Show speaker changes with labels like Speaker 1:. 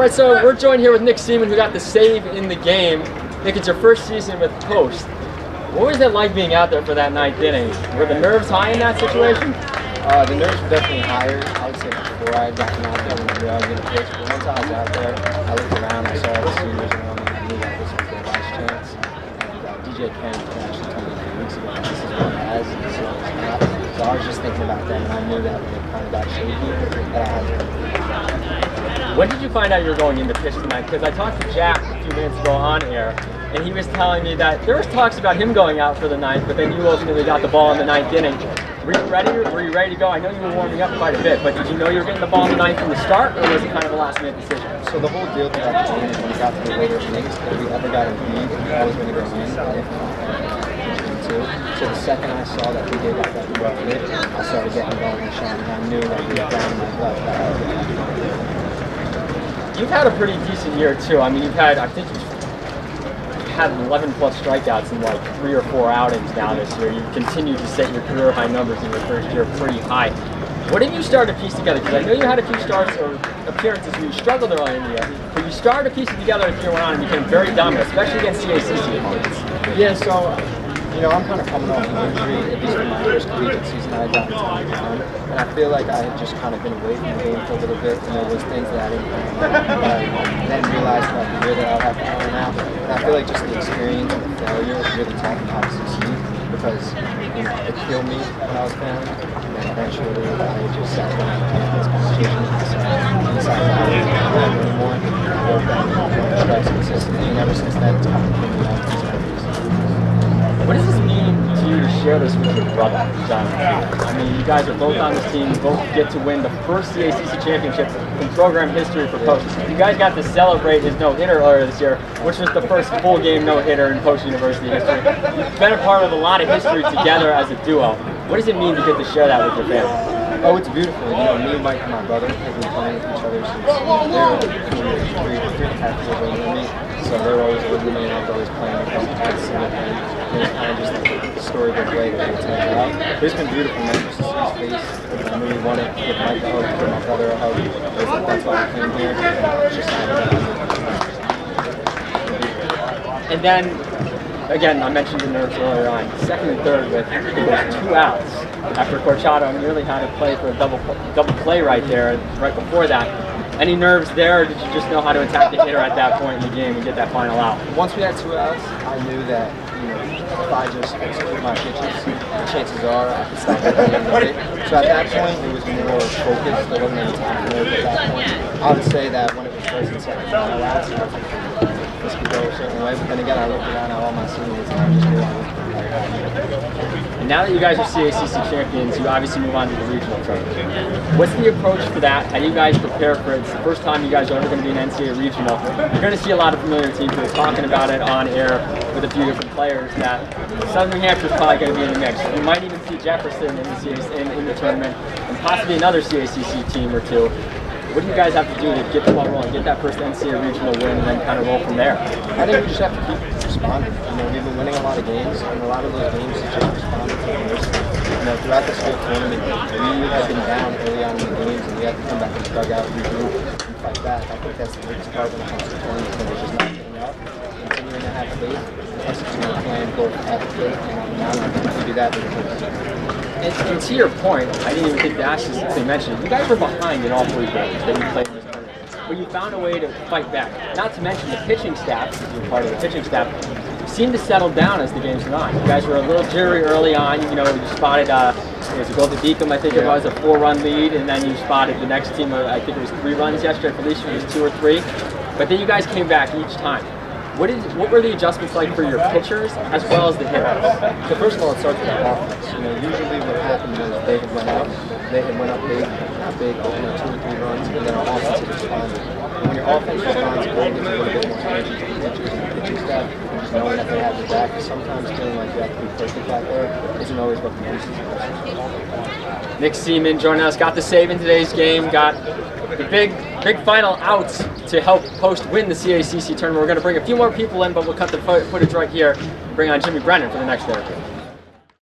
Speaker 1: All right, so we're joined here with Nick Seaman, who got the save in the game. Nick, it's your first season with Post. What was it like being out there for that ninth inning? Were the nerves high in that situation?
Speaker 2: The nerves were definitely higher. I would say before I had gotten out there when I knew I was going to pitch. But once I was out there, I looked around, I saw all the seniors around me, and I knew that this was their last chance. And DJ Kent actually told me a few weeks ago that this is what it has, and this is what it's not. So I was just thinking about that, and I knew that when it kind of got shaky, that I had to.
Speaker 1: When did you find out you were going into pitch tonight? Because I talked to Jack a few minutes ago on air, and he was telling me that there was talks about him going out for the ninth, but then you ultimately got the ball in the ninth inning. Were you ready? Were you ready to go? I know you were warming up quite a bit, but did you know you were getting the ball in the ninth from the start, or was it kind of a last-minute decision?
Speaker 2: So the whole deal throughout the game is when it got to the later innings, if we ever got a lead, I was going to go in. So the second I saw that we did that rough hit, I started getting involved in the shot, and I knew that we were down in my gut that I was going to get.
Speaker 1: You've had a pretty decent year too. I mean, you've had, I think you've had 11 plus strikeouts in like 3 or 4 outings now this year. You've continued to set your career high numbers in your first year pretty high. What have you started to piece together? Because I know you had a few starts or appearances where you struggled early in the year, but you started to piece it together as the year went on and became very dominant, especially against CACC opponents.
Speaker 2: Yeah, so you know, I'm kind of coming off an injury, at least in my first collegiate season I got time, and I feel like I had just kind of been away from the game for a little bit, and there was things that I didn't then realize throughout the year that I would have to iron out. And I feel like just the experience and the failure really taught me how to succeed, because you know, it killed me when I was failing, and then eventually I just sat down and had this conversation and decided that I didn't have that anymore. I worked on strikes consistently, and ever since then it's kind of been me out these memories.
Speaker 1: What does this mean to you to share this with your brother, John? I mean, you guys are both on this team. You both get to win the first CACC championship in program history for Post. You guys got to celebrate his no-hitter earlier this year, which was the first full-game no-hitter in Post University history. You've been a part of a lot of history together as a duo. What does it mean to get to share that with your family?
Speaker 2: Oh, it's beautiful. You know, me and Mike and my brother have been playing with each other since they were 3.5 years older than me. So they're always with me, and I was always playing with them every single day. And it's kind of just like a storybook way that we take it out. There's been beautiful memories to see his face. I knew he wanted to give Mike a hug, give my brother a hug. That's why I came here. It's just
Speaker 1: and then, again, I mentioned the nerves earlier on. Second and third with 2 outs after Corchado nearly had to play for a double play right there, right before that. Any nerves there, or did you just know how to attack the hitter at that point in the game and get that final out?
Speaker 2: Once we had 2 outs, I knew that, you know, if I just execute my pitches, the chances are I could stop at the end of it. So at that point, it was more focused. There wasn't any time for it at that point. I would say that when it was first and second final outs, I was like, this could go a certain way. But then again, I looked around at all my seniors and I just realized.
Speaker 1: And now that you guys are CACC champions, you obviously move on to the regional tournament. What's the approach for that? How do you guys prepare for it? It's the first time you guys are ever going to be an NCAA regional. You're going to see a lot of familiar teams who are talking about it on air with a few different players that Southern New Hampshire is probably going to be in the mix. You might even see Jefferson in the tournament and possibly another CACC team or two. What do you guys have to do to get the ball rolling, get that first NCAA regional win, and then kind of roll from there?
Speaker 2: I think we just have to keep responding. You know, we've been winning a lot of games, and a lot of those games is just responding to adversity. You know, throughout this whole tournament, we have been down early on in the games, and we have to come back and struggle out, regroup, and fight back. I think that's the biggest part when it comes to tournament, because it's just not getting up, continuing to have faith, executing our plan, both at the plate and on the mound. I think if we do that, we're going to
Speaker 1: And to your point, I didn't even think to ask this until you mentioned it. You guys were behind in all 3 games that you played in this tournament, but you found a way to fight back. Not to mention the pitching staff, because you're part of the pitching staff, seemed to settle down as the games went on. You guys were a little jittery early on. You know, you spotted it was a Golden Deacon, I think it was, a 4-run lead, and then you spotted the next team. I think it was 3 runs yesterday. Felicia was 2 or 3, but then you guys came back each time. What were the adjustments like for your pitchers as well as the hitters?
Speaker 2: So first of all, it starts with our offense. You know, usually what happened is they had went up big, not big, but you know, 2 or 3 runs, and then our offense had responded. And when your offense responds, it gives a little bit more energy to the pitchers and the pitching staff, and just knowing that they have your back. Because sometimes feeling like you have to be perfect back there isn't always what produces the best.
Speaker 1: Nick Seaman joining us, got the save in today's game, got the big final outs to help Post win the CACC tournament. We're going to bring a few more people in, but we'll cut the footage right here and bring on Jimmy Brennan for the next interview.